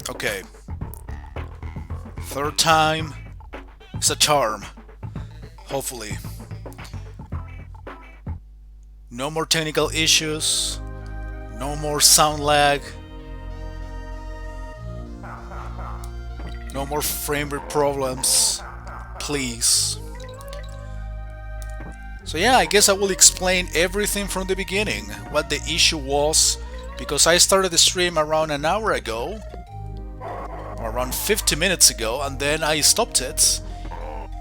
Okay, third time is a charm. Hopefully. No more technical issues, no more sound lag, no more frame rate problems. Please. So yeah, I guess I will explain everything from the beginning, what the issue was, because I started the stream around an hour ago, or around 50 minutes ago, and then I stopped it,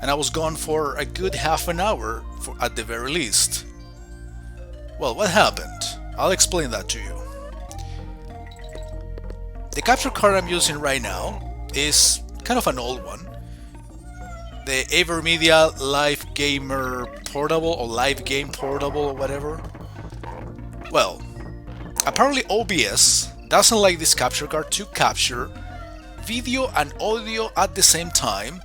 and I was gone for a good half an hour at the very least. Well, what happened? I'll explain that to you. The capture card I'm using right now is kind of an old one. The Avermedia Live Gamer Portable or Live Game Portable or whatever. Well, apparently OBS doesn't like this capture card to capture video and audio at the same time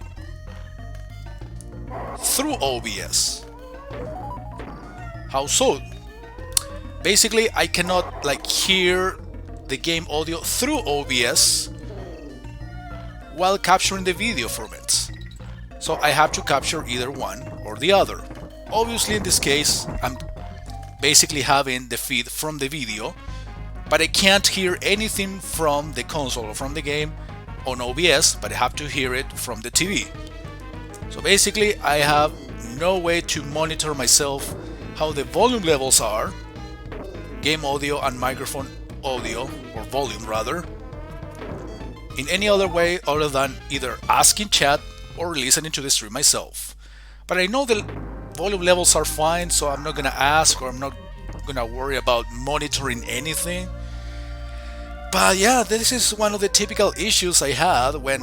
through OBS. How so? Basically, I cannot hear the game audio through OBS while capturing the video from it. So I have to capture either one or the other. Obviously in this case I'm basically having the feed from the video, but I can't hear anything from the console or from the game on OBS, but I have to hear it from the TV. So basically I have no way to monitor myself how the volume levels are, game audio and microphone audio, or volume rather, in any other way other than either asking chat or listening to the stream myself. But I know the volume levels are fine, so I'm not gonna ask, or I'm not gonna worry about monitoring anything. But yeah, this is one of the typical issues I had when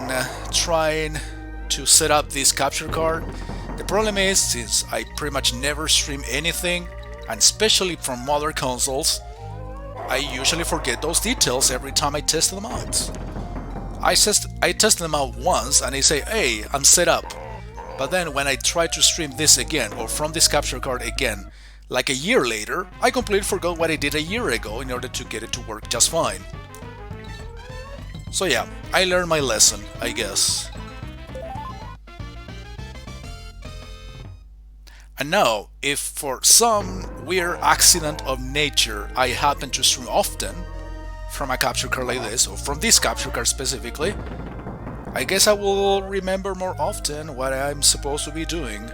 trying to set up this capture card. The problem is, since I pretty much never stream anything, and especially from modern consoles, I usually forget those details every time I test them out. I test them out once and I say, hey, I'm set up. But then when I try to stream this again, or from this capture card again, like a year later, I completely forgot what I did a year ago in order to get it to work just fine. So yeah, I learned my lesson, I guess. And now, if for some weird accident of nature I happen to stream often, from a capture card like this, or from this capture card specifically, I guess I will remember more often what I'm supposed to be doing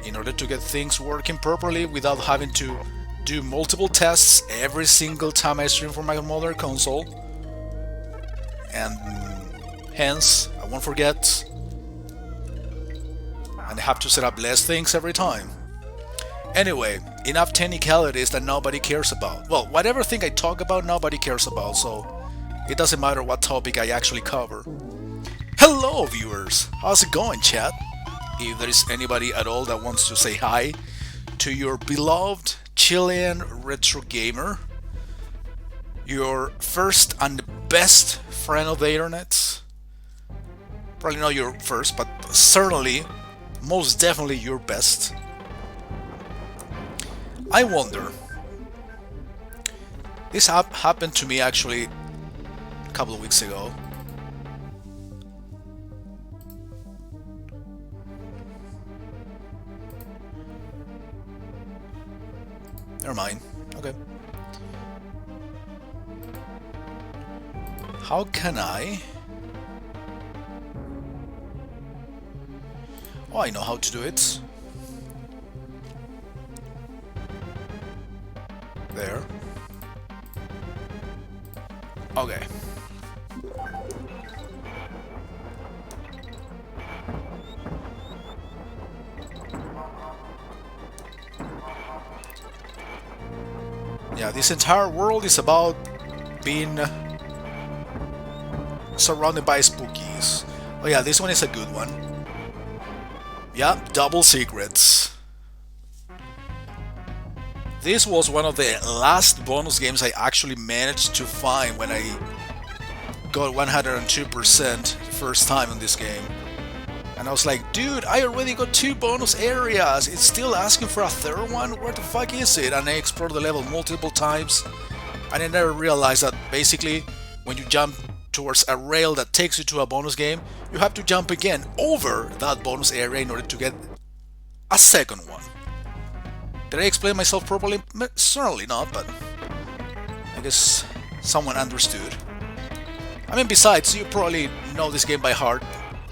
in order to get things working properly without having to do multiple tests every single time I stream from my mother console. And hence, I won't forget, and I have to set up less things every time. Anyway, enough technicalities that nobody cares about. Well, whatever thing I talk about, nobody cares about, so it doesn't matter what topic I actually cover. Hello, viewers! How's it going, chat? If there is anybody at all that wants to say hi to your beloved Chilean retro gamer, your first and best friend of the internet, probably not your first, but certainly, most definitely your best. I wonder, this happened to me actually a couple of weeks ago. Never mind. Okay. How can I? Oh, I know how to do it. There. Okay. Yeah, this entire world is about being surrounded by spookies. Oh yeah, this one is a good one. Yeah, double secrets. This was one of the last bonus games I actually managed to find when I got 102% first time in this game. And I was like, dude, I already got 2 bonus areas, it's still asking for a third one? Where the fuck is it? And I explored the level multiple times, and I never realized that basically when you jump towards a rail that takes you to a bonus game, you have to jump again over that bonus area in order to get a second one. Did I explain myself properly? Certainly not, but I guess someone understood. I mean, besides, you probably know this game by heart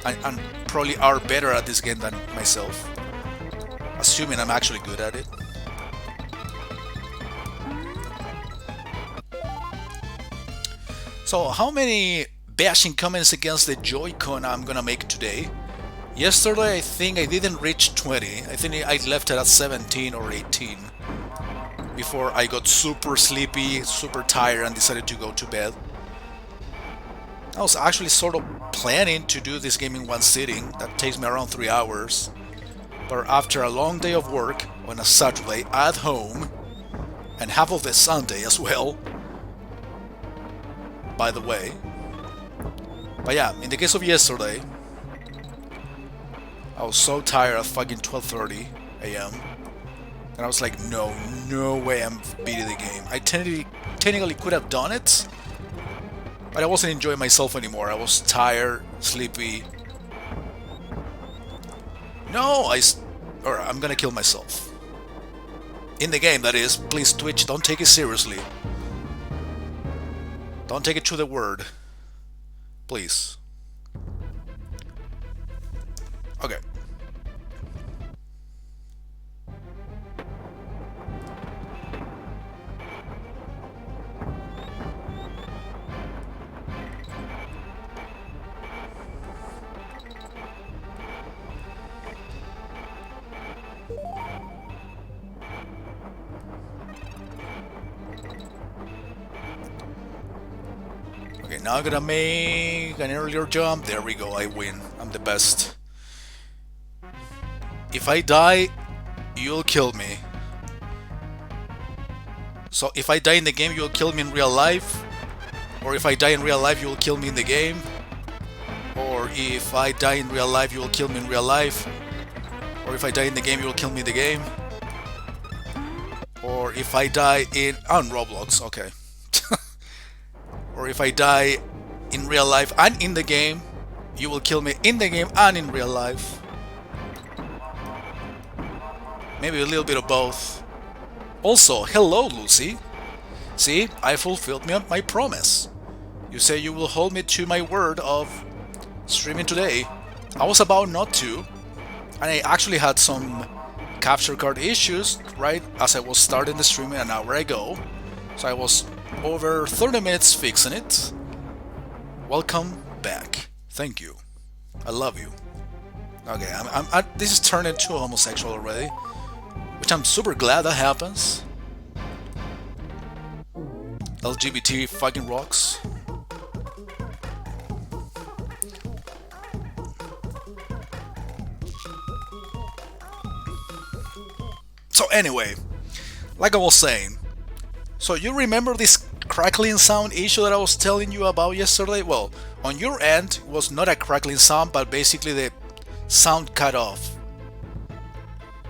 and probably are better at this game than myself, assuming I'm actually good at it. So, how many bashing comments against the Joy-Con I'm gonna make today? Yesterday I think I didn't reach 20. I think I left it at 17 or 18 before I got super sleepy, super tired and decided to go to bed. I was actually sort of planning to do this game in one sitting. That takes me around 3 hours. But after a long day of work on a Saturday at home, and half of the Sunday as well, by the way. But yeah, in the case of yesterday, I was so tired at fucking 12:30 a.m. and I was like, no way I'm beating the game. I technically could have done it, but I wasn't enjoying myself anymore. I was tired, sleepy. No, I'm gonna kill myself. In the game, that is. Please, Twitch, don't take it seriously. Don't take it to the word. Please. Okay. Okay, now I'm gonna make an earlier jump. There we go, I win. I'm the best. If I die, you'll kill me. So if I die in the game, you'll kill me in real life? Or if I die in real life, you'll kill me in the game? Or if I die in real life, you'll kill me in real life? Or if I die in the game, you'll kill me in the game? Or if I die on Roblox, okay. Or if I die in real life and in the game, you will kill me in the game and in real life. Maybe a little bit of both. Also, hello Lucy. See, I fulfilled my promise. You say you will hold me to my word of streaming today. I was about not to, and I actually had some capture card issues right as I was starting the streaming an hour ago. So I was over 30 minutes fixing it. Welcome back. Thank you. I love you. Okay, this is turned into homosexual already, which I'm super glad that happens. LGBT fucking rocks. So anyway, like I was saying, so you remember this crackling sound issue that I was telling you about yesterday? Well, on your end, it was not a crackling sound, but basically the sound cut off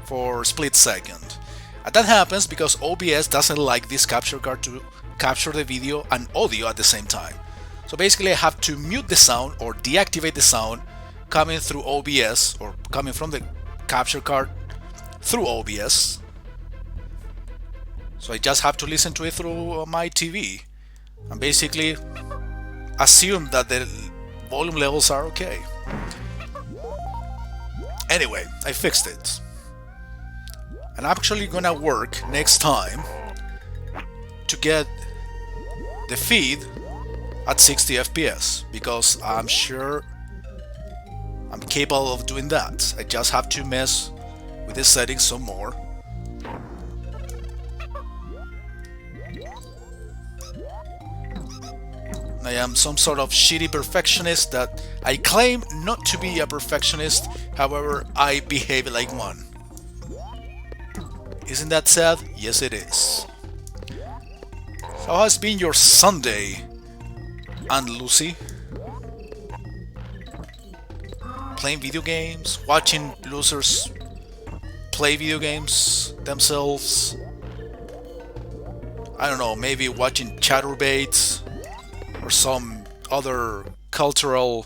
for a split second. And that happens because OBS doesn't like this capture card to capture the video and audio at the same time. So basically I have to mute the sound or deactivate the sound coming through OBS or coming from the capture card through OBS. So I just have to listen to it through my TV and basically assume that the volume levels are okay. Anyway, I fixed it. And I'm actually gonna work next time to get the feed at 60 FPS because I'm sure I'm capable of doing that. I just have to mess with the settings some more. I am some sort of shitty perfectionist that I claim not to be a perfectionist, however I behave like one. Isn't that sad? Yes it is. So how has been your Sunday, Aunt Lucy? Playing video games? Watching losers play video games themselves? I don't know, maybe watching Chatterbaits or some other cultural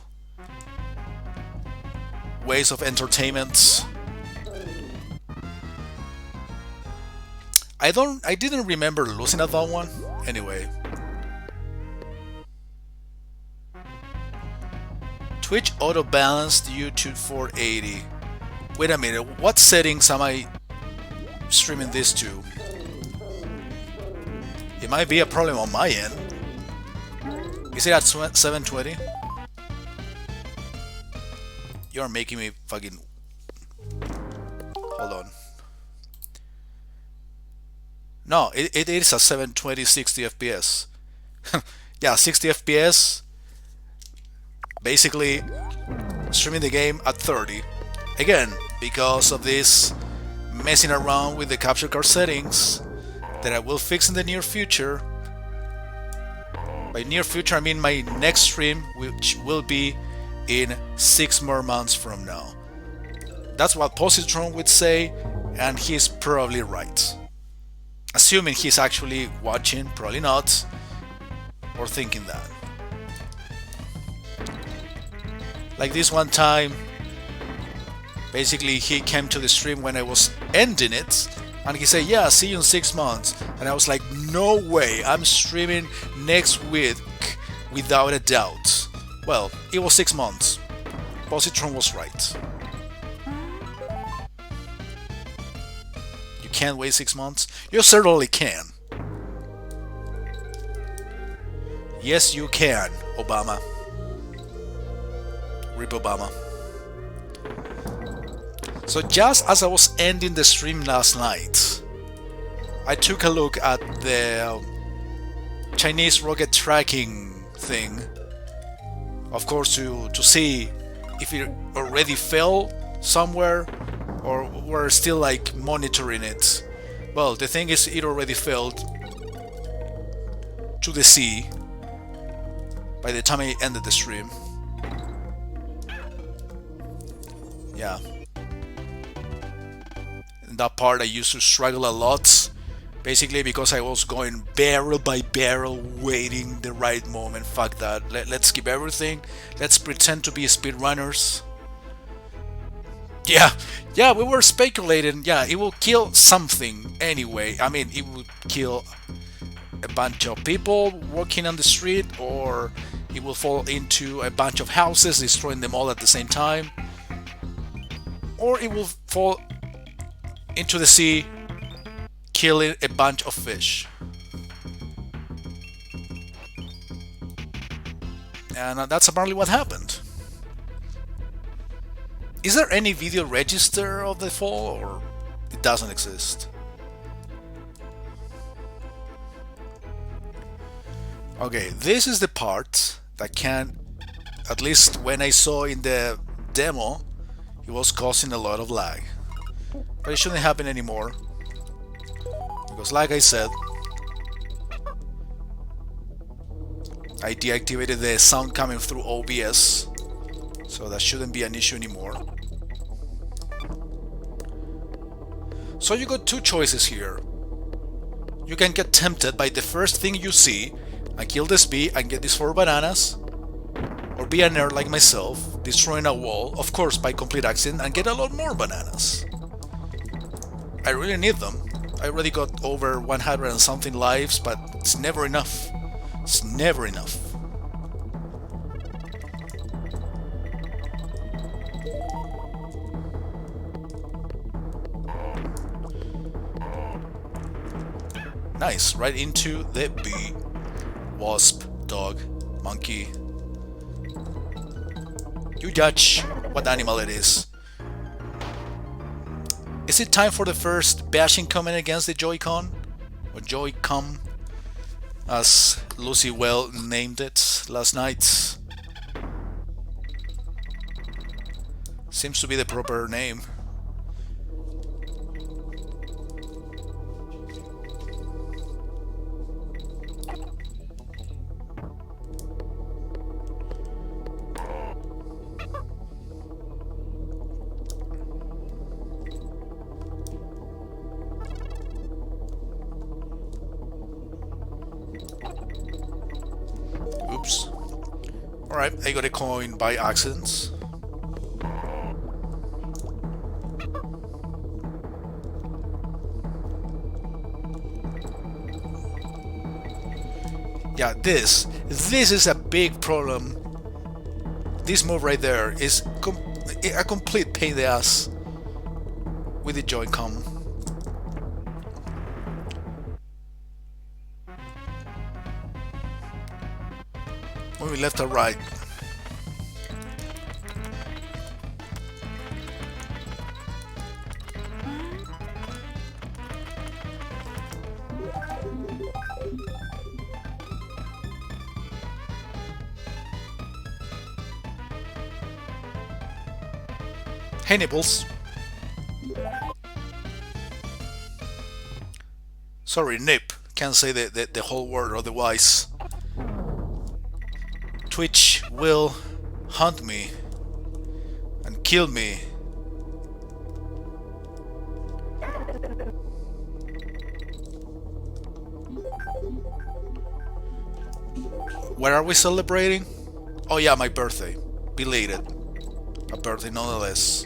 ways of entertainment. I didn't remember losing at that one. Anyway. Twitch auto balanced YouTube 480. Wait a minute, what settings am I streaming this to? It might be a problem on my end. Is it at 720? You're making me fucking... Hold on. No, it is a 720 60 FPS. Yeah, 60 FPS. Basically, streaming the game at 30. Again, because of this messing around with the capture card settings that I will fix in the near future. By near future, I mean my next stream, which will be in 6 more months from now. That's what Positron would say, and he's probably right. Assuming he's actually watching, probably not, or thinking that. Like this one time, basically he came to the stream when I was ending it, and he said, yeah, see you in 6 months. And I was like, no way, I'm streaming next week without a doubt. Well, it was 6 months. Positron was right. You can't wait 6 months? You certainly can. Yes, you can, Obama. Rip Obama. So just as I was ending the stream last night, I took a look at the Chinese rocket tracking thing. Of course, to see if it already fell somewhere or we're still like monitoring it. Well, the thing is, it already fell to the sea by the time I ended the stream. Yeah. In that part I used to struggle a lot, basically because I was going barrel by barrel, waiting the right moment. Fuck that. Let's skip everything. Let's pretend to be speedrunners. Yeah, we were speculating. Yeah, it will kill something anyway. I mean, it would kill a bunch of people walking on the street, or it will fall into a bunch of houses, destroying them all at the same time. Or it will fall into the sea, killing a bunch of fish. And that's apparently what happened. Is there any video register of the fall, or it doesn't exist? Okay, this is the part that can, at least when I saw in the demo, it was causing a lot of lag. But it shouldn't happen anymore. Because like I said, I deactivated the sound coming through OBS. So that shouldn't be an issue anymore. So you got two choices here. You can get tempted by the first thing you see and kill this bee and get these 4 bananas. Or be a nerd like myself, destroying a wall, of course by complete accident, and get a lot more bananas. I really need them. I already got over 100 and something lives, but it's never enough. It's never enough. Nice, right into the bee. Wasp, dog, monkey. You judge what animal it is. Is it time for the first bashing comment against the Joy-Con? Or Joy-Com, as Lucy well named it last night. Seems to be the proper name. Oops. Alright, I got a coin by accident. Yeah, this is a big problem. This move right there is a complete pain in the ass with the Joy-Con. Moving left or right. Hey Nibbles. Sorry, Nip. Can't say the whole word otherwise. Twitch will hunt me and kill me. What are we celebrating? Oh yeah, my birthday. Belated. A birthday nonetheless.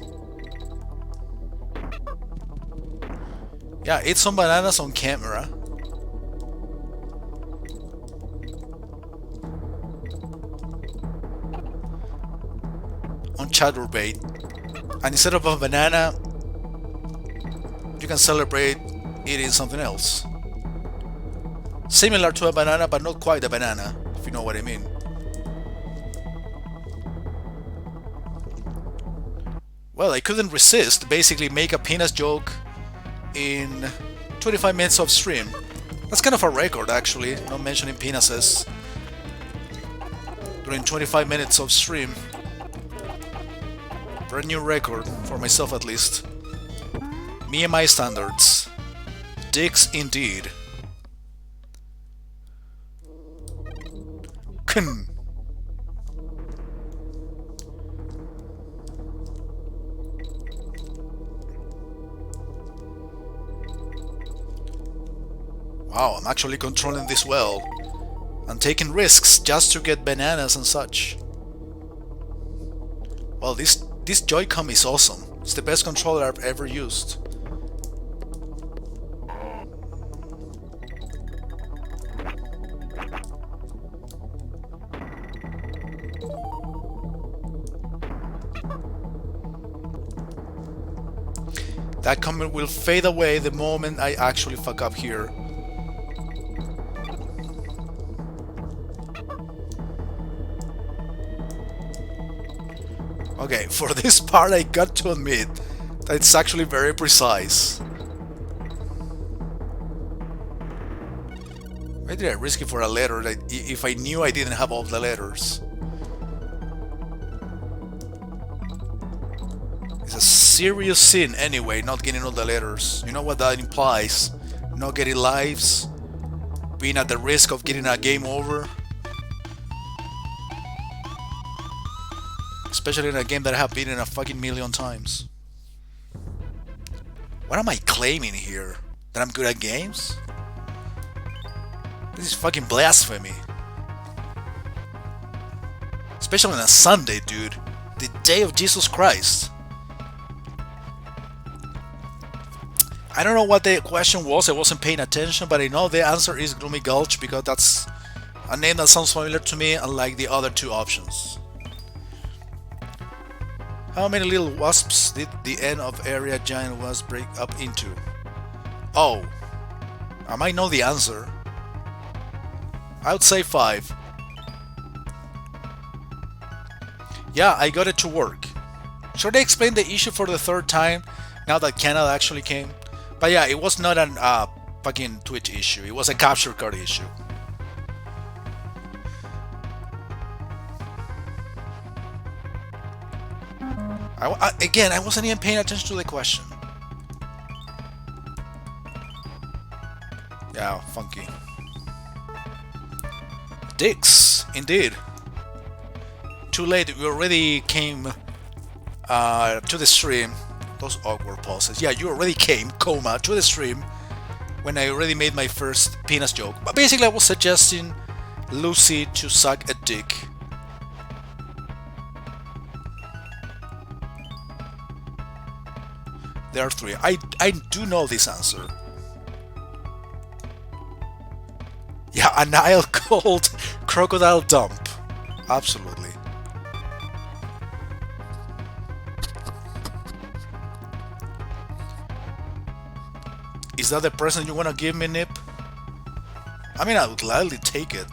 Yeah, eat some bananas on camera. On Chatterbait. And instead of a banana, you can celebrate eating something else. Similar to a banana, but not quite a banana, if you know what I mean. Well, I couldn't resist. Basically make a penis joke in 25 minutes of stream. That's kind of a record, actually, not mentioning penises during 25 minutes of stream. Brand new record, for myself at least. Me and my standards. Dicks indeed. Kun. Wow, I'm actually controlling this well. I'm taking risks just to get bananas and such. Well, this Joy-Con is awesome. It's the best controller I've ever used. That comment will fade away the moment I actually fuck up here. Okay, for this part I got to admit that it's actually very precise. Why did I risk it for a letter that if I knew I didn't have all the letters? It's a serious sin anyway, not getting all the letters. You know what that implies? Not getting lives, being at the risk of getting a game over. Especially in a game that I have beaten a fucking million times. What am I claiming here? That I'm good at games? This is fucking blasphemy. Especially on a Sunday, dude. The day of Jesus Christ. I don't know what the question was, I wasn't paying attention, but I know the answer is Gloomy Gulch because that's a name that sounds familiar to me, unlike the other two options. How many little wasps did the end of area giant wasp break up into? Oh, I might know the answer. I would say 5. Yeah, I got it to work. Should I explain the issue for the 3rd time now that Canada actually came? But yeah, it was not an fucking Twitch issue, it was a capture card issue. Again, I wasn't even paying attention to the question. Yeah, funky. Dicks, indeed. Too late, we already came to the stream. Those awkward pauses. Yeah, you already came, coma, to the stream when I already made my first penis joke. But basically I was suggesting Lucy to suck a dick There are three. I do know this answer. Yeah, a Nile called Crocodile Dump. Absolutely. Is that the present you want to give me, Nip? I mean, I would gladly take it.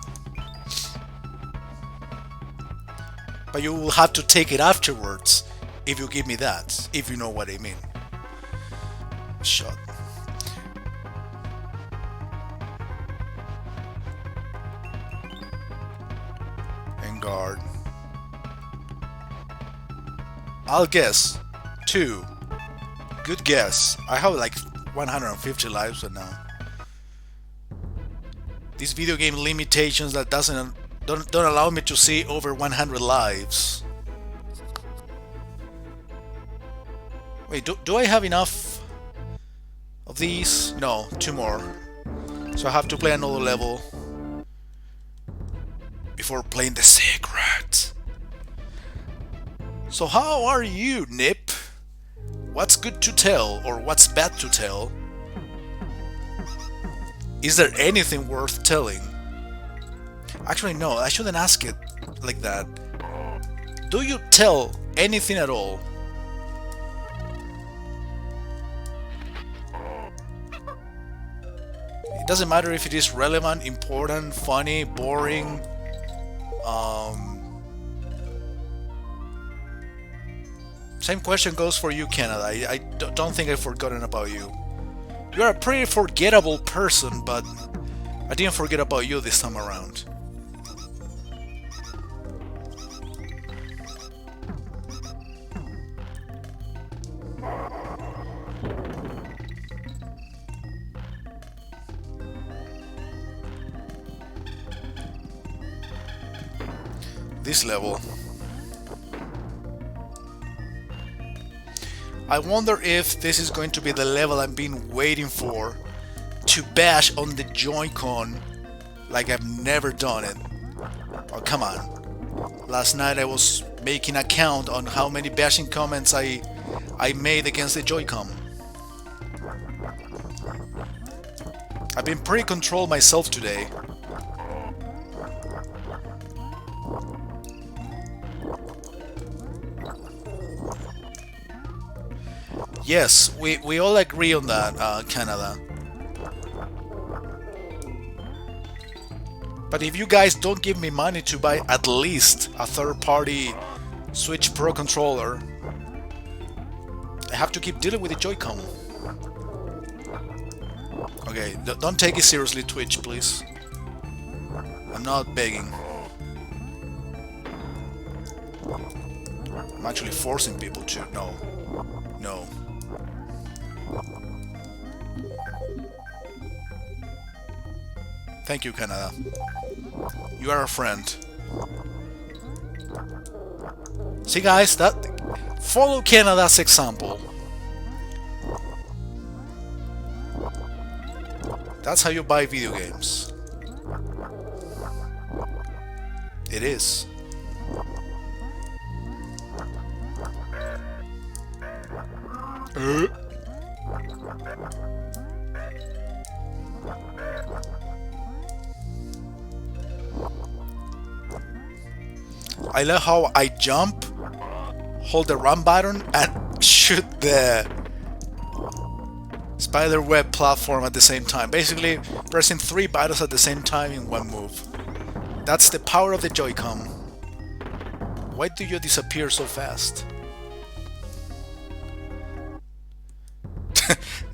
But you will have to take it afterwards if you give me that, if you know what I mean. Shot. And guard. I'll guess 2. Good guess. I have like 150 lives right now. These video game limitations that don't allow me to see over 100 lives. Wait, do I have enough of these? No, 2 more. So I have to play another level before playing the secret. So how are you, Nip? What's good to tell or what's bad to tell? Is there anything worth telling? Actually, no, I shouldn't ask it like that. Do you tell anything at all? It doesn't matter if it is relevant, important, funny, boring. Same question goes for you, Canada. I don't think I've forgotten about you. You're a pretty forgettable person, but I didn't forget about you this time around. This level. I wonder if this is going to be the level I've been waiting for to bash on the Joy-Con like I've never done it. Oh, come on. Last night I was making a count on how many bashing comments I made against the Joy-Con. I've been pretty controlled myself today. Yes, we all agree on that, Canada. But if you guys don't give me money to buy at least a third-party Switch Pro controller, I have to keep dealing with the Joy-Con. Okay, don't take it seriously, Twitch, please. I'm not begging. I'm actually forcing people to. No. No. Thank you, Canada. You are a friend. See, guys, follow Canada's example. That's how you buy video games. It is. I love how I jump, hold the run button, and shoot the spider web platform at the same time. Basically, pressing 3 buttons at the same time in one move. That's the power of the Joy-Con. Why do you disappear so fast?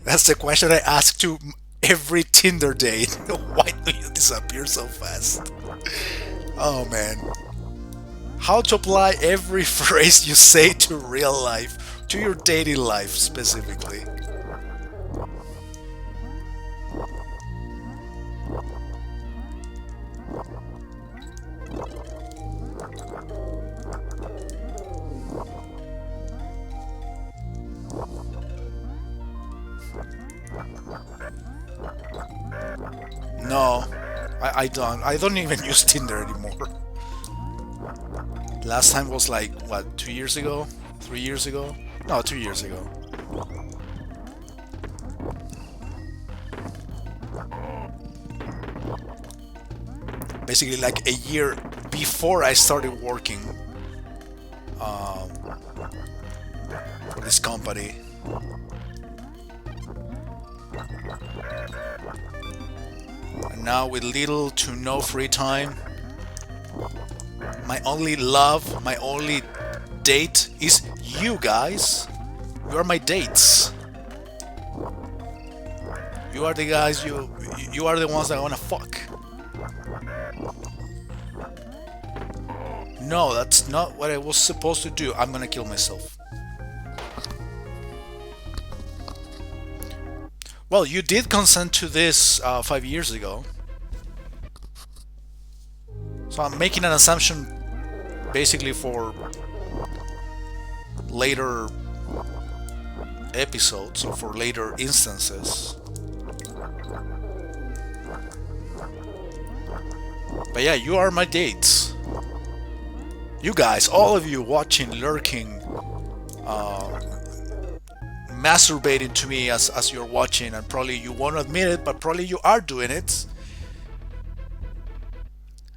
That's the question I ask to every Tinder date. Why do you disappear so fast? Oh man. How to apply every phrase you say to real life, to your dating life specifically. No, I don't. I don't even use Tinder anymore. Last time was like, what, 2 years ago? 3 years ago? No, 2 years ago. basically like a year before I started working um, for this company. And now with little to no free time, my only love, my only date is you guys. You are my dates. You are the guys, you are the ones that I wanna fuck. No, that's not what I was supposed to do. I'm gonna kill myself. Well, you did consent to this 5 years ago. So I'm making an assumption basically for later episodes or for later instances. But yeah, you are my dates. You guys, all of you watching, lurking, masturbating to me as you're watching, and probably you won't admit it, but probably you are doing it.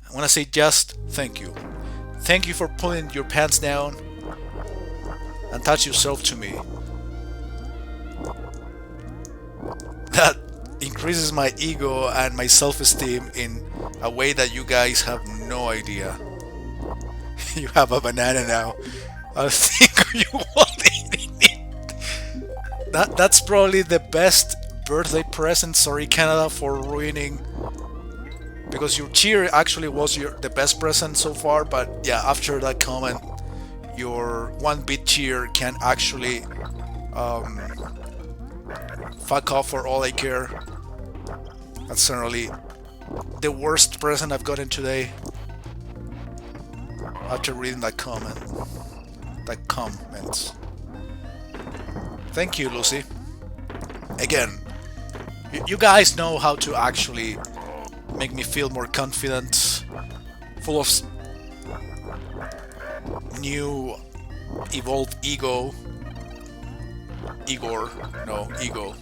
I want to say just thank you. Thank you for pulling your pants down and touch yourself to me. That increases my ego and my self-esteem in a way that you guys have no idea. You have a banana now. I think you want it. That's probably the best birthday present. Sorry, Canada, for ruining. Because your cheer actually was the best present so far. But yeah, after that comment, your 1-bit cheer can actually fuck off for all I care. That's certainly the worst present I've gotten today. After reading that comment. That comment. Thank you, Lucy. Again, you guys know how to actually make me feel more confident, full of new evolved ego. Igor, no, ego.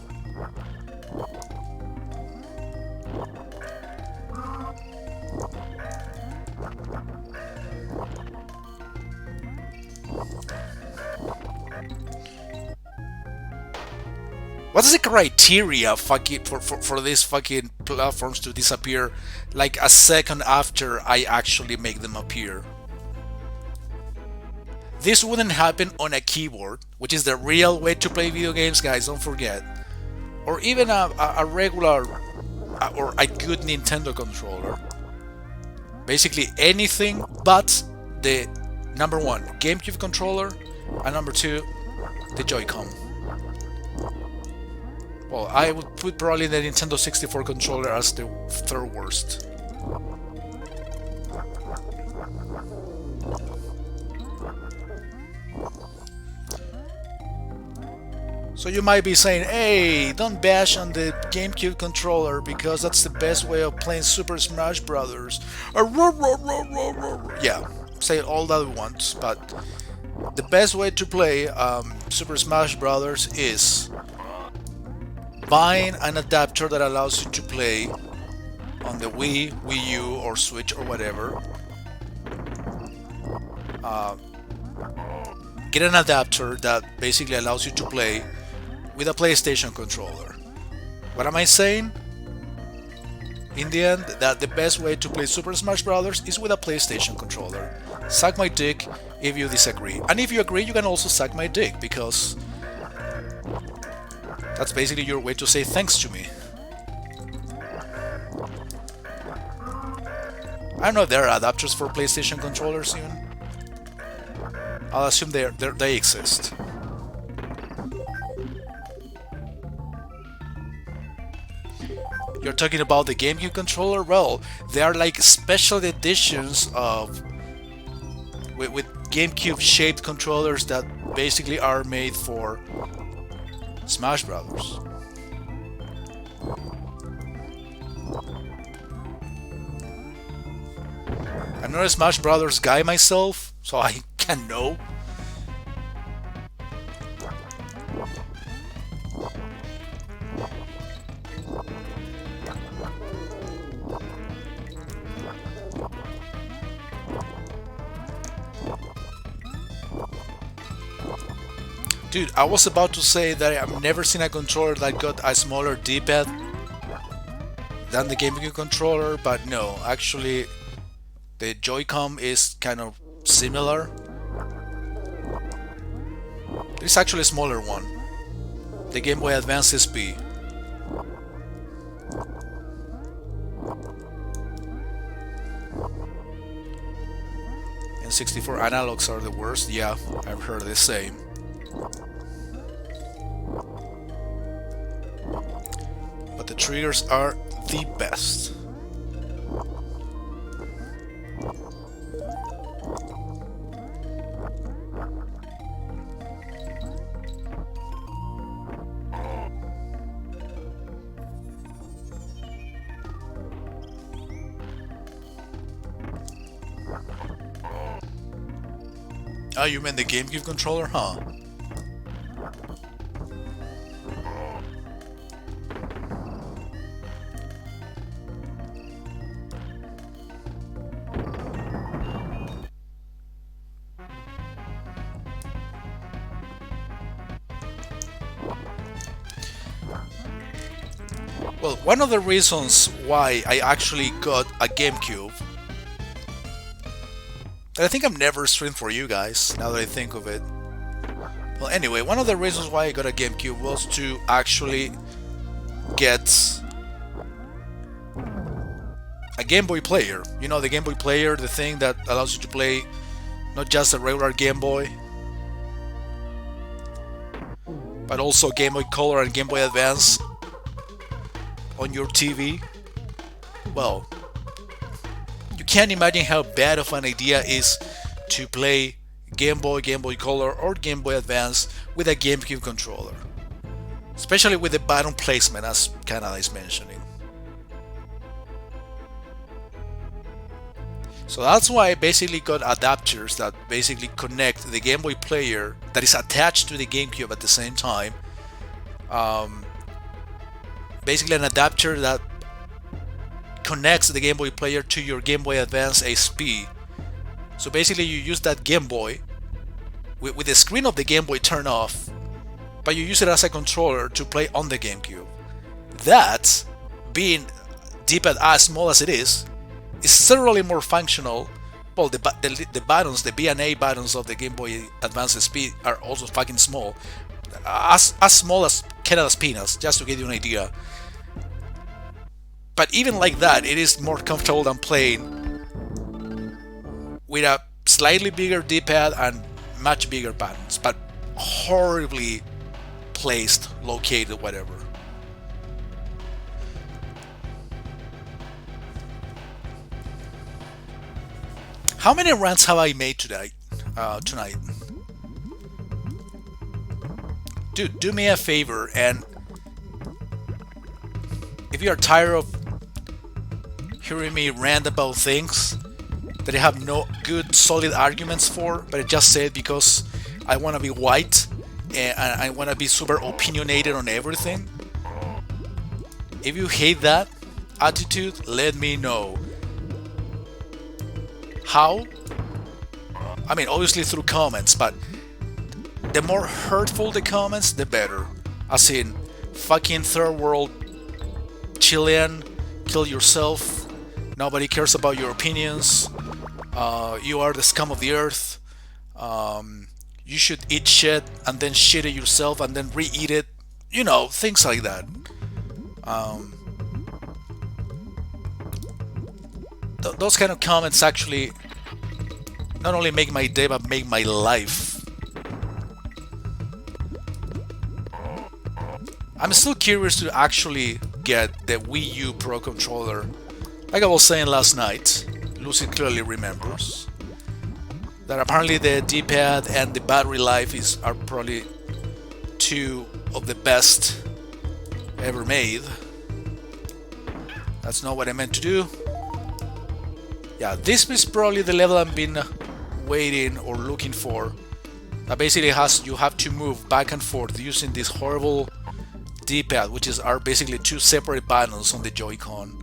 What is the criteria for these fucking platforms to disappear like a second after I actually make them appear? This wouldn't happen on a keyboard, which is the real way to play video games, guys, don't forget. Or even a regular or a good Nintendo controller. Basically anything but the number 1 GameCube controller and number 2 the Joy-Con. Well, I would put probably the Nintendo 64 controller as the third worst. So you might be saying, hey, don't bash on the GameCube controller because that's the best way of playing Super Smash Brothers. Yeah, say all that we want, but the best way to play Super Smash Brothers is buying an adapter that allows you to play on the Wii, Wii U, or Switch, or whatever. Get an adapter that basically allows you to play with a PlayStation controller. What am I saying? In the end, that the best way to play Super Smash Brothers is with a PlayStation controller. Suck my dick if you disagree. And if you agree, you can also suck my dick, because that's basically your way to say thanks to me. I don't know if there are adapters for PlayStation controllers even. I'll assume they exist. You're talking about the GameCube controller? Well, they are like special editions of with GameCube shaped controllers that basically are made for Smash Brothers. I'm not a Smash Brothers guy myself, so I can know. Dude, I was about to say that I've never seen a controller that got a smaller D-pad than the GameCube controller, but no, actually the Joy-Con is kind of similar. There's actually a smaller one, the Game Boy Advance SP. And 64 analogs are the worst, yeah, I've heard the same. But the triggers are the best. Oh, you meant the GameCube controller, huh? Well, one of the reasons why I actually got a GameCube, and I think I've never streamed for you guys, now that I think of it. Well, anyway, one of the reasons why I got a GameCube was to actually get a Game Boy player. You know, the Game Boy player, the thing that allows you to play not just a regular Game Boy, but also Game Boy Color and Game Boy Advance on your TV. Well, you can't imagine how bad of an idea is to play Game Boy, Game Boy Color, or Game Boy Advance with a GameCube controller, especially with the button placement, as Canada is mentioning. So that's why I basically got adapters that basically connect the Game Boy player that is attached to the GameCube at the same time. Basically an adapter that connects the Game Boy player to your Game Boy Advance SP. So basically you use that Game Boy with the screen of the Game Boy turned off, but you use it as a controller to play on the GameCube. That, being D-pad as small as it is certainly more functional. Well, the buttons, the B and A buttons of the Game Boy Advance SP are also fucking small. As small as Canada's peanuts, just to give you an idea. But even like that, it is more comfortable than playing with a slightly bigger D-pad and much bigger buttons, but horribly placed, located, whatever. How many runs have I made tonight? Dude, do me a favor, and if you are tired of hearing me rant about things that I have no good solid arguments for, but I just say it because I want to be white and I want to be super opinionated on everything. If you hate that attitude, let me know. How? I mean, obviously through comments, but the more hurtful the comments, the better. As in, fucking third world Chilean, kill yourself, nobody cares about your opinions, you are the scum of the earth, you should eat shit and then shit it yourself and then re-eat it, you know, things like that. Those kind of comments actually not only make my day but make my life. I'm still curious to actually get the Wii U Pro Controller. Like I was saying last night, Lucy clearly remembers that apparently the D-pad and the battery life are probably two of the best ever made. That's not what I meant to do. Yeah, this is probably the level I've been waiting or looking for. That basically you have to move back and forth using this horrible D-pad, which are basically two separate buttons on the Joy-Con.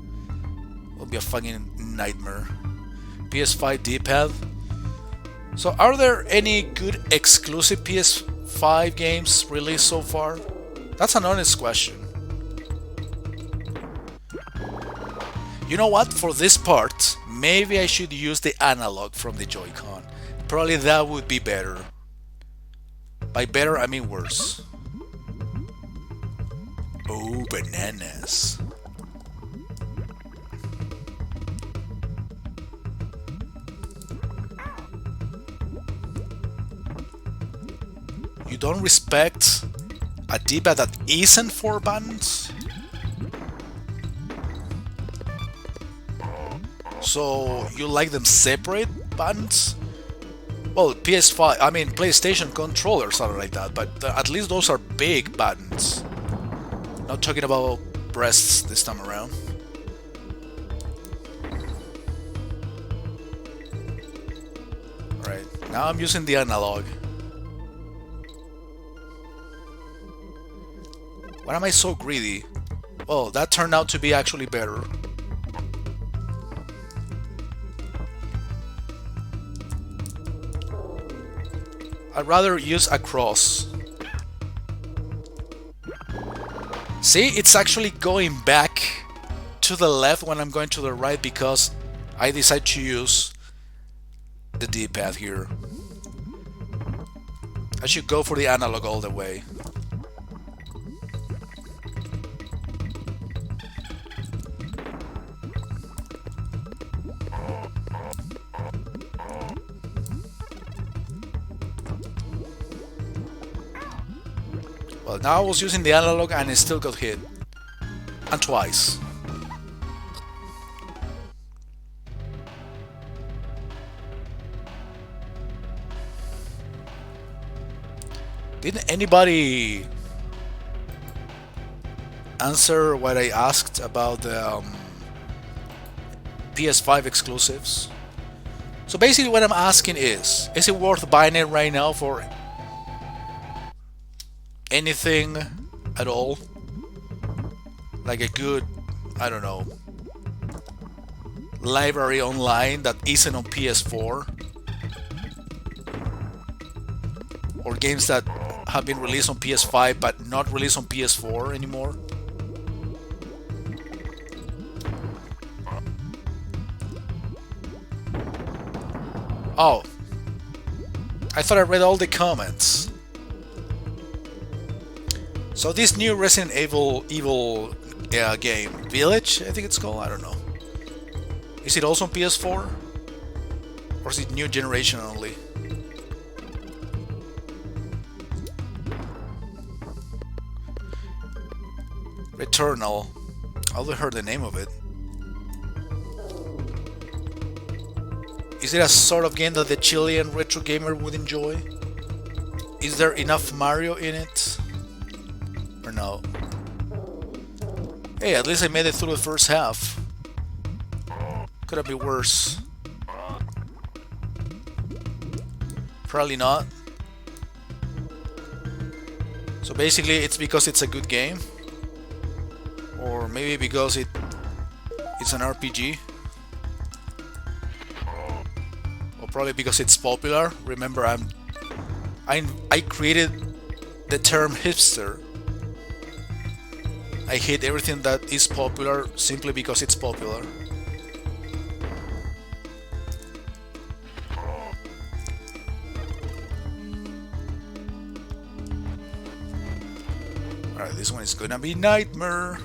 It'll be a fucking nightmare. PS5 D-pad. So are there any good exclusive PS5 PS5 games released so far? That's an honest question. You know what? For this part, maybe I should use the analog from the Joy-Con. Probably that would be better. By better, I mean worse. Oh, bananas. You don't respect a D-pad that isn't 4 buttons? So you like them separate buttons? Well, PS5, I mean PlayStation controllers are like that, but at least those are big buttons. Not talking about breasts this time around. Alright, now I'm using the analog. Why am I so greedy? Well, that turned out to be actually better. I'd rather use a cross. See, it's actually going back to the left when I'm going to the right because I decide to use the D-pad here. I should go for the analog all the way. Well, now I was using the analog and it still got hit. And twice. Didn't anybody answer what I asked about the PS5 exclusives? So basically what I'm asking is it worth buying it right now for anything at all? Like a good, I don't know, library online that isn't on PS4? Or games that have been released on PS5 but not released on PS4 anymore? Oh, I thought I read all the comments. So this new Resident Evil game, Village, I think it's called, I don't know. Is it also on PS4? Or is it new generation only? Returnal. I only heard the name of it. Is it a sort of game that the Chilean retro gamer would enjoy? Is there enough Mario in it? Or no? Hey, at least I made it through the first half. Could have been worse. Probably not. So basically it's because it's a good game? Or maybe because it's an RPG? Or probably because it's popular. Remember, I created the term hipster. I hate everything that is popular simply because it's popular. Alright, this one is gonna be Nightmare.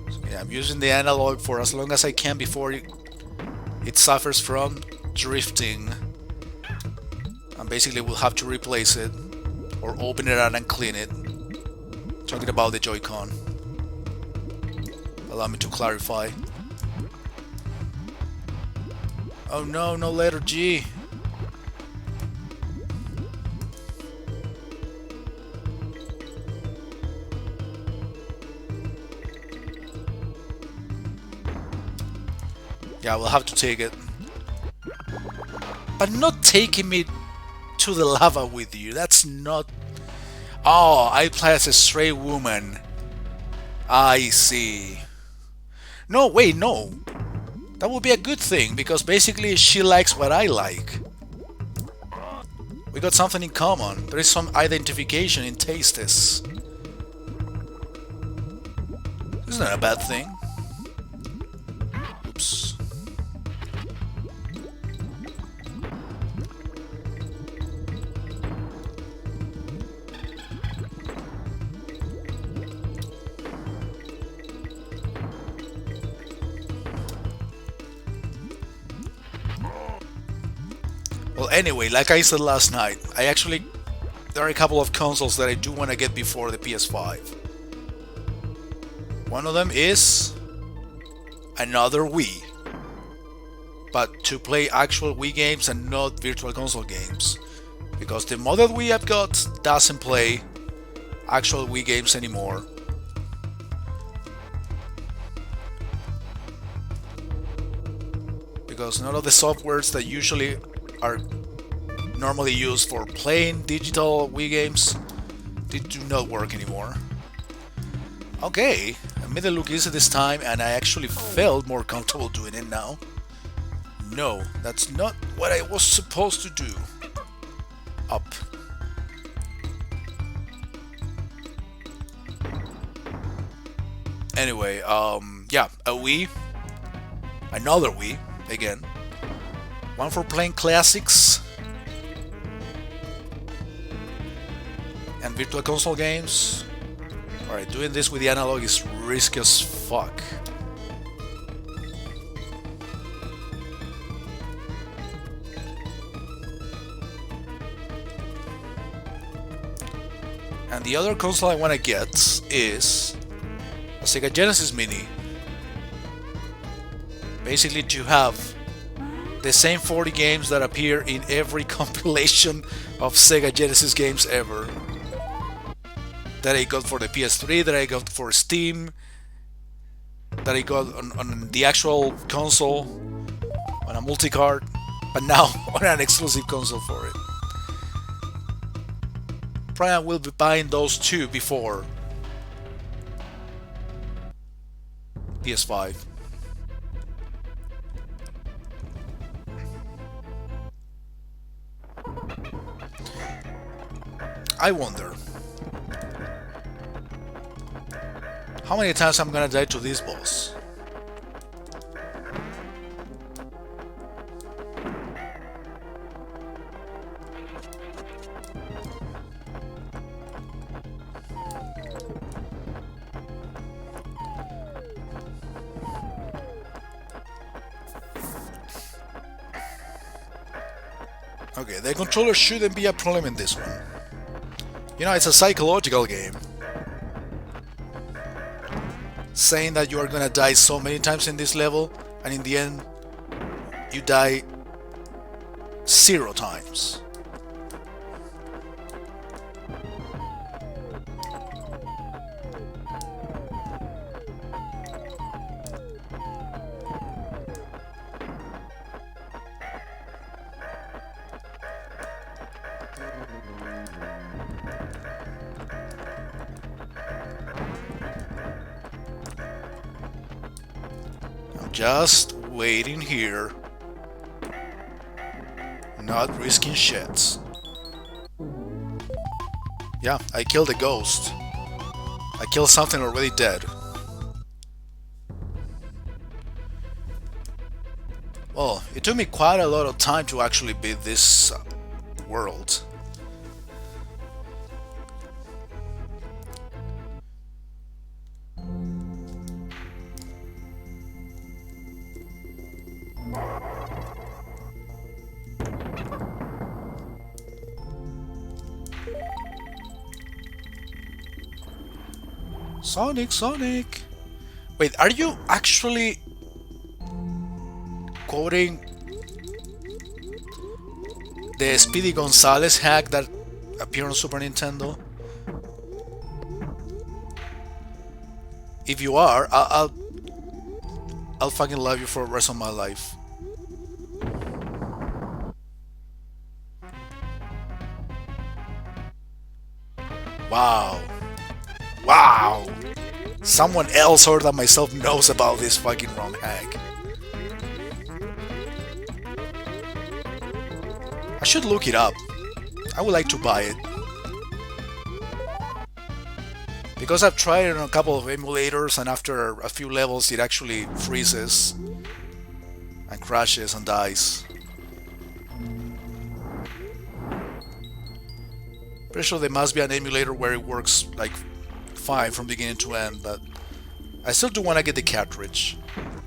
So yeah, I'm using the analog for as long as I can before it suffers from drifting. And basically we'll have to replace it or open it out and clean it. Talking about the Joy-Con. Allow me to clarify. Oh no, no letter G. Yeah, we'll have to take it. But not taking me to the lava with you. That's not... Oh, I play as a straight woman. I see. No, wait, no. That would be a good thing, because basically she likes what I like. We got something in common. There is some identification in tastes. This is not a bad thing. Oops. Well, anyway, like I said last night, there are a couple of consoles that I do want to get before the PS5. One of them is another Wii, but to play actual Wii games and not virtual console games, because the model Wii I've got doesn't play actual Wii games anymore. Because none of the softwares that usually are normally used for playing digital Wii games, they do not work anymore. Okay, I made it look easy this time and I actually felt more comfortable doing it now. No, that's not what I was supposed to do. Up. Anyway, yeah, a Wii. Another Wii, again. One for playing classics and virtual console games. Alright, doing this with the analog is risky as fuck. And the other console I want to get is a Sega Genesis Mini. Basically to have the same 40 games that appear in every compilation of Sega Genesis games ever. That I got for the PS3, that I got for Steam, that I got on the actual console, on a multi-card, but now on an exclusive console for it. Probably I will be buying those two before PS5. I wonder how many times I'm gonna die to this boss. Okay, the controller shouldn't be a problem in this one. You know, it's a psychological game. Saying that you are gonna die so many times in this level, and in the end, you die 0 times. Just waiting here, not risking shit. Yeah, I killed a ghost. I killed something already dead. Well, it took me quite a lot of time to actually beat this world. Sonic! Wait, are you actually quoting the Speedy Gonzales hack that appeared on Super Nintendo? If you are, I'll fucking love you for the rest of my life. Wow. Wow! Someone else other than myself knows about this fucking ROM hack. I should look it up. I would like to buy it. Because I've tried it on a couple of emulators, and after a few levels it actually freezes and crashes and dies. Pretty sure there must be an emulator where it works like fine from beginning to end, but I still do want to get the cartridge.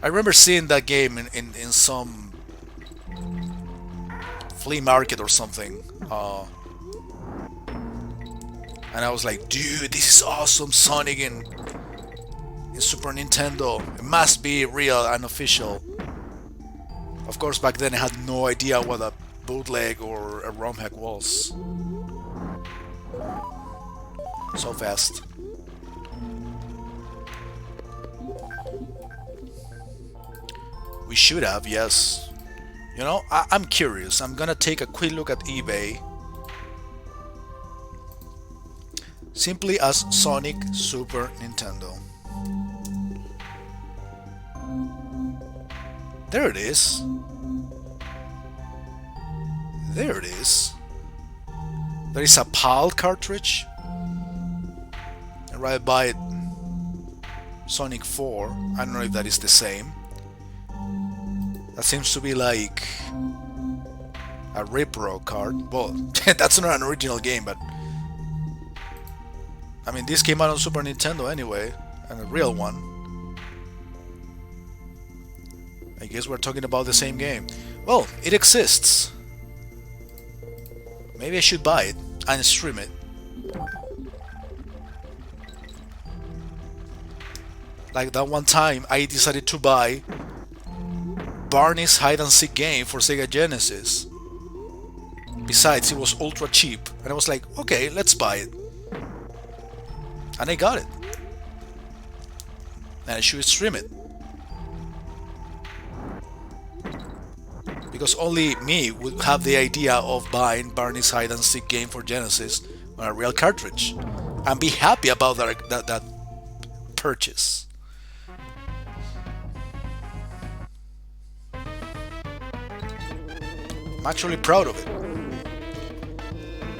I remember seeing that game in some flea market or something, and I was like, dude, this is awesome, Sonic in Super Nintendo. It must be real and official. Of course, back then I had no idea what a bootleg or a ROM hack was. So fast. We should have, yes. You know, I'm curious. I'm gonna take a quick look at eBay. Simply as Sonic Super Nintendo. There it is. There it is. There is a PAL cartridge. And right by it, Sonic 4. I don't know if that is the same. That seems to be like a repro card. Well, that's not an original game, but I mean, this came out on Super Nintendo anyway, and a real one. I guess we're talking about the same game. Well, it exists. Maybe I should buy it and stream it. Like that one time I decided to buy Barney's hide and seek game for Sega Genesis. Besides, it was ultra cheap, and I was like, okay, let's buy it. And I got it. And I should stream it. Because only me would have the idea of buying Barney's hide and seek game for Genesis on a real cartridge and be happy about that purchase. I'm actually proud of it.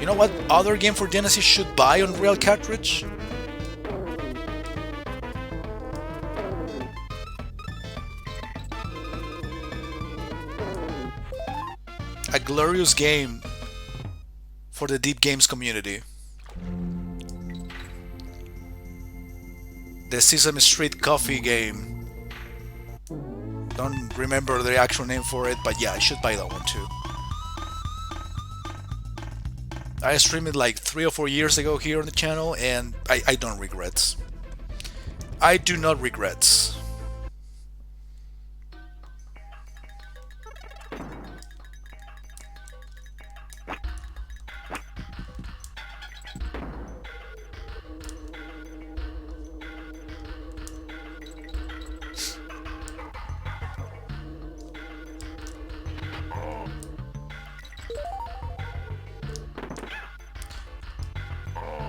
You know what other game for Genesis should buy on real cartridge? A glorious game for the deep games community. The Sesame Street Coffee game. Don't remember the actual name for it, but yeah, I should buy that one too. I streamed it like 3 or 4 years ago here on the channel, and I don't regret. I do not regret.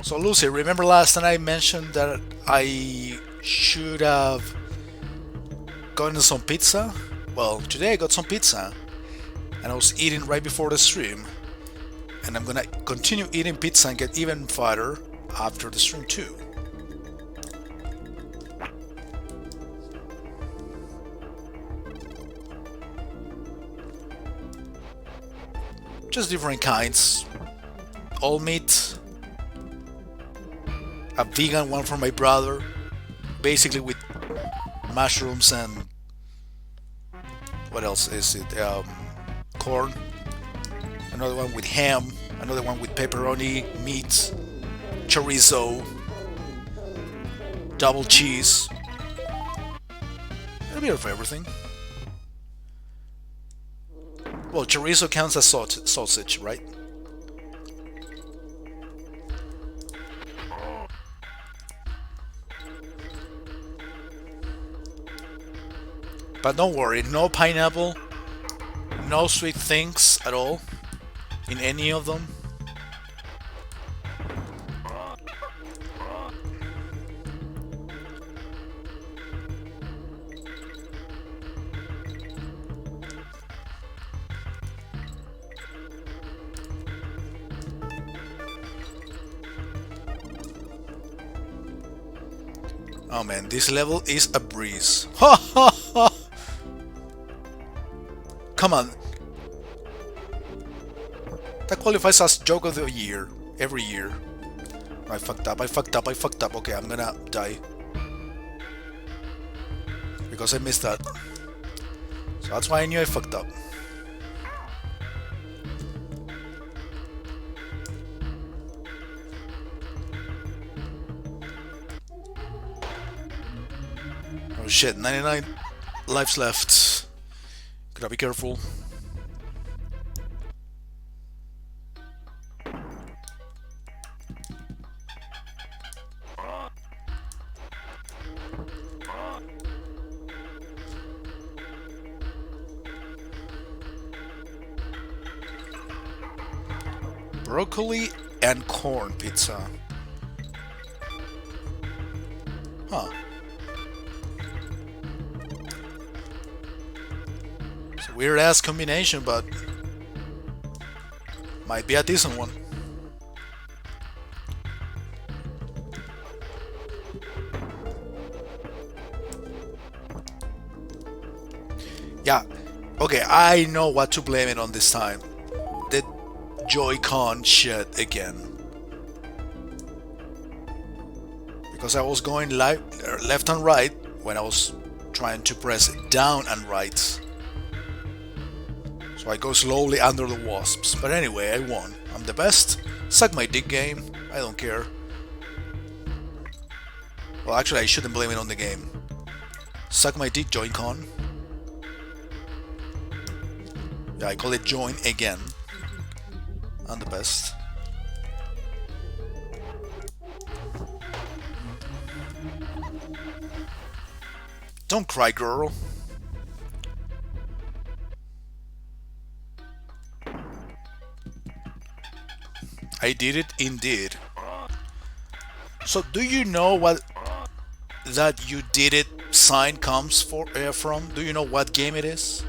So Lucy, remember last time I mentioned that I should have gotten some pizza? Well, today I got some pizza, and I was eating right before the stream, and I'm gonna continue eating pizza and get even fatter after the stream too. Just different kinds. All meat. A vegan one for my brother, basically with mushrooms and what else is it? Corn. Another one with ham. Another one with pepperoni, meat, chorizo, double cheese. A bit of everything. Well, chorizo counts as sausage, right? But don't worry, no pineapple, no sweet things at all in any of them. Oh man, this level is a breeze. Ha ha ha! Come on. That qualifies as joke of the year. Every year. I fucked up, I fucked up, I fucked up. Okay, I'm gonna die. Because I missed that. So that's why I knew I fucked up. Oh shit, 99 lives left. Gotta be careful. Broccoli and corn pizza. Huh. It's a weird ass combination, but might be a decent one. Yeah, okay, I know what to blame it on this time. The Joy-Con shit again. Because I was going left and right when I was trying to press down and right. So I go slowly under the wasps. But anyway, I won. I'm the best. Suck my dick, game. I don't care. Well, actually, I shouldn't blame it on the game. Suck my dick, Joy-Con. Yeah, I call it join again. I'm the best. Don't cry, girl. I did it indeed. So, do you know what that you did it sign comes from? Do you know what game it is?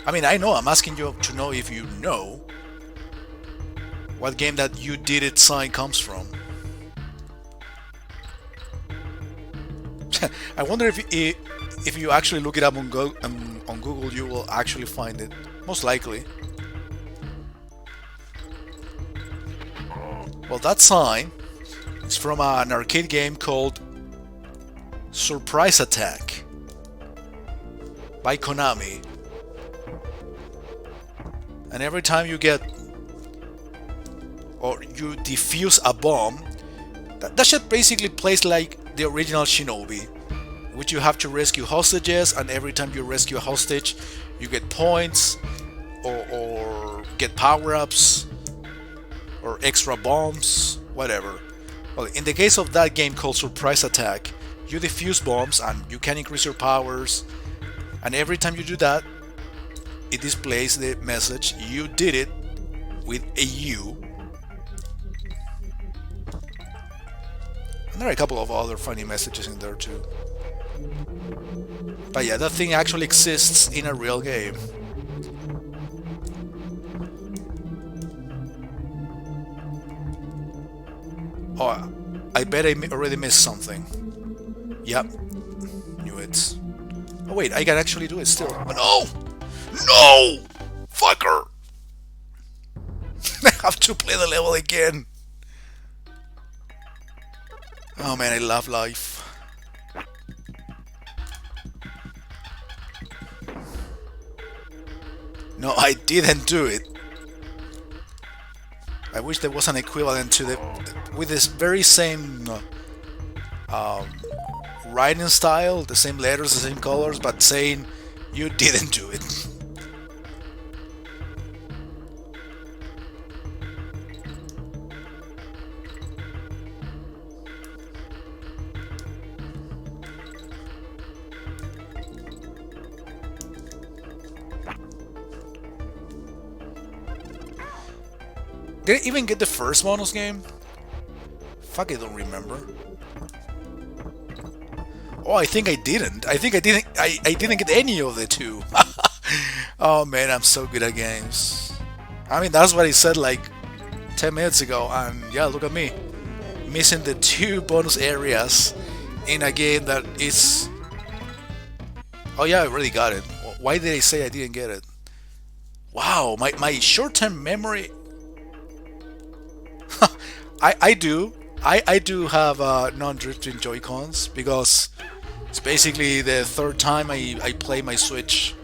I mean, I know, I'm asking you to know if you know what game that you did it sign comes from. I wonder if you actually look it up on Google, you will actually find it. Most likely. Well, that sign is from an arcade game called Surprise Attack by Konami. And every time you get or you defuse a bomb, that shit basically plays like the original Shinobi, which you have to rescue hostages, and every time you rescue a hostage you get points or get power-ups or extra bombs, whatever. Well, in the case of that game called Surprise Attack, you defuse bombs and you can increase your powers, and every time you do that it displays the message you did it with a U. And there are a couple of other funny messages in there too. But yeah, that thing actually exists in a real game. Oh, I bet I already missed something. Yep, knew it. Oh wait, I can actually do it still. Oh no! No! Fucker! I have to play the level again. Oh man, I love life. No, I didn't do it. I wish there was an equivalent to the with this very same writing style, the same letters, the same colors, but saying you didn't do it. Did I even get the first bonus game? Fuck, I don't remember. Oh, I think I didn't. I didn't get any of the two. Oh man, I'm so good at games. I mean, that's what I said like 10 minutes ago, and yeah, look at me. Missing the two bonus areas in a game that is... Oh yeah, I already got it. Why did I say I didn't get it? Wow, my short-term memory... I do. I do have non-drifting Joy-Cons because it's basically the third time I play my Switch.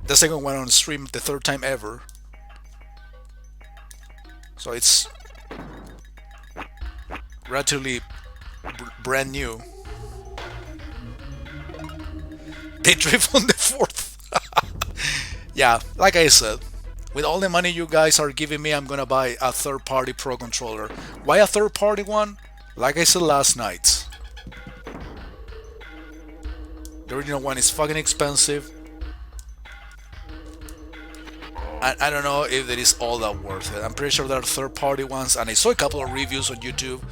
The second one on stream, the third time ever. So it's relatively brand new. They drift on the fourth. Yeah, like I said, with all the money you guys are giving me, I'm gonna buy a third-party Pro controller. Why a third-party one? Like I said last night, the original one is fucking expensive. I don't know if it is all that worth it. I'm pretty sure there are third-party ones, and I saw a couple of reviews on YouTube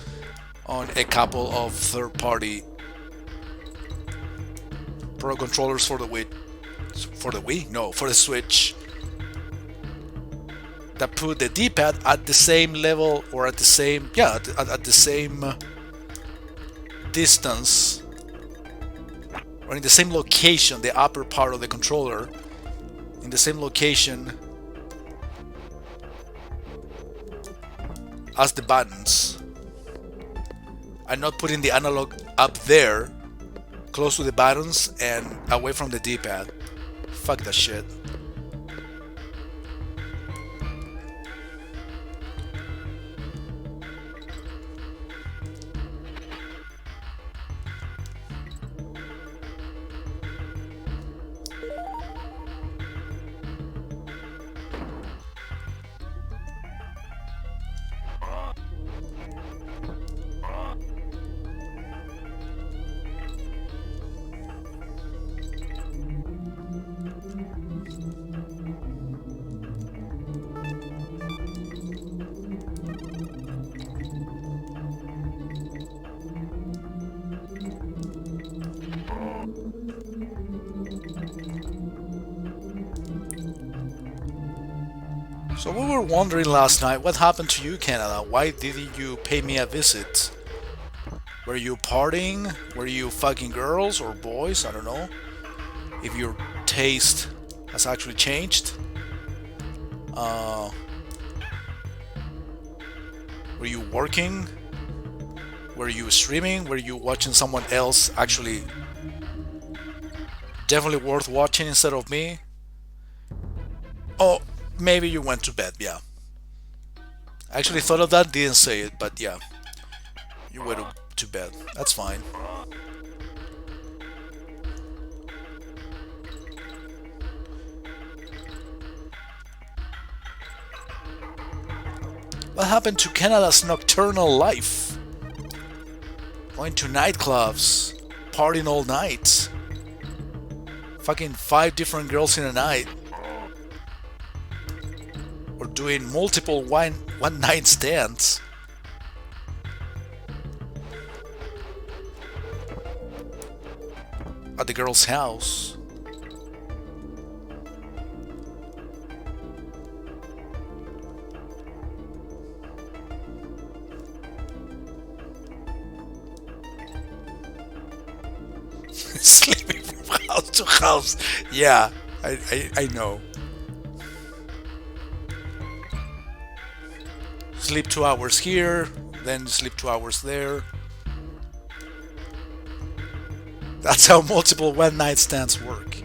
on a couple of third-party Pro controllers for the Wii. For the Wii? No, for the Switch. That put the D-pad at the same level, or at the same, yeah, at the same distance, or in the same location, the upper part of the controller, in the same location as the buttons. I'm not putting the analog up there, close to the buttons and away from the D-pad. Fuck that shit. So we were wondering last night, what happened to you, Canada? Why didn't you pay me a visit? Were you partying? Were you fucking girls or boys? I don't know. If your taste has actually changed. Were you working? Were you streaming? Were you watching someone else actually definitely worth watching instead of me? Oh, maybe you went to bed, yeah. I actually thought of that, didn't say it, but yeah. You went to bed. That's fine. What happened to Canada's nocturnal life? Going to nightclubs, partying all night. Fucking 5 different girls in a night. Or doing multiple one-night stands. At the girl's house. Sleeping from house to house. Yeah, I know. Sleep 2 hours here, then sleep 2 hours there. That's how multiple one-night stands work.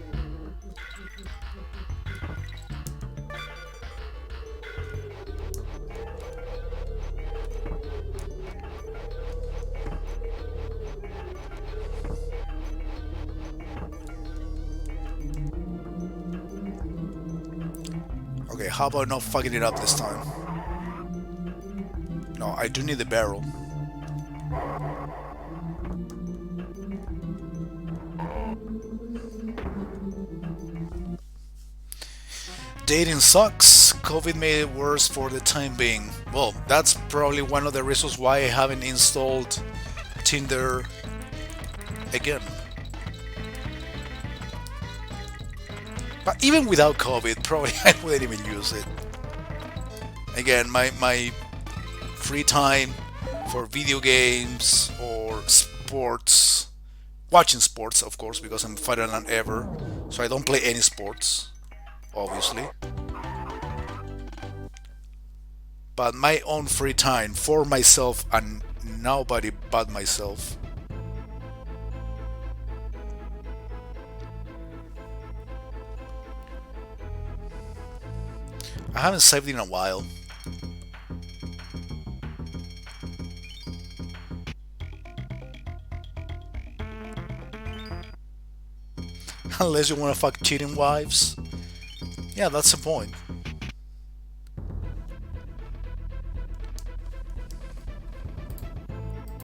Okay, how about not fucking it up this time? No, I do need the barrel. Dating sucks. COVID made it worse for the time being. Well, that's probably one of the reasons why I haven't installed Tinder again. But even without COVID, probably I wouldn't even use it. Again, my free time for video games or sports. Watching sports, of course, because I'm fitter than ever. So I don't play any sports, obviously. But my own free time for myself and nobody but myself. I haven't saved in a while. Unless you want to fuck cheating wives. Yeah, that's the point.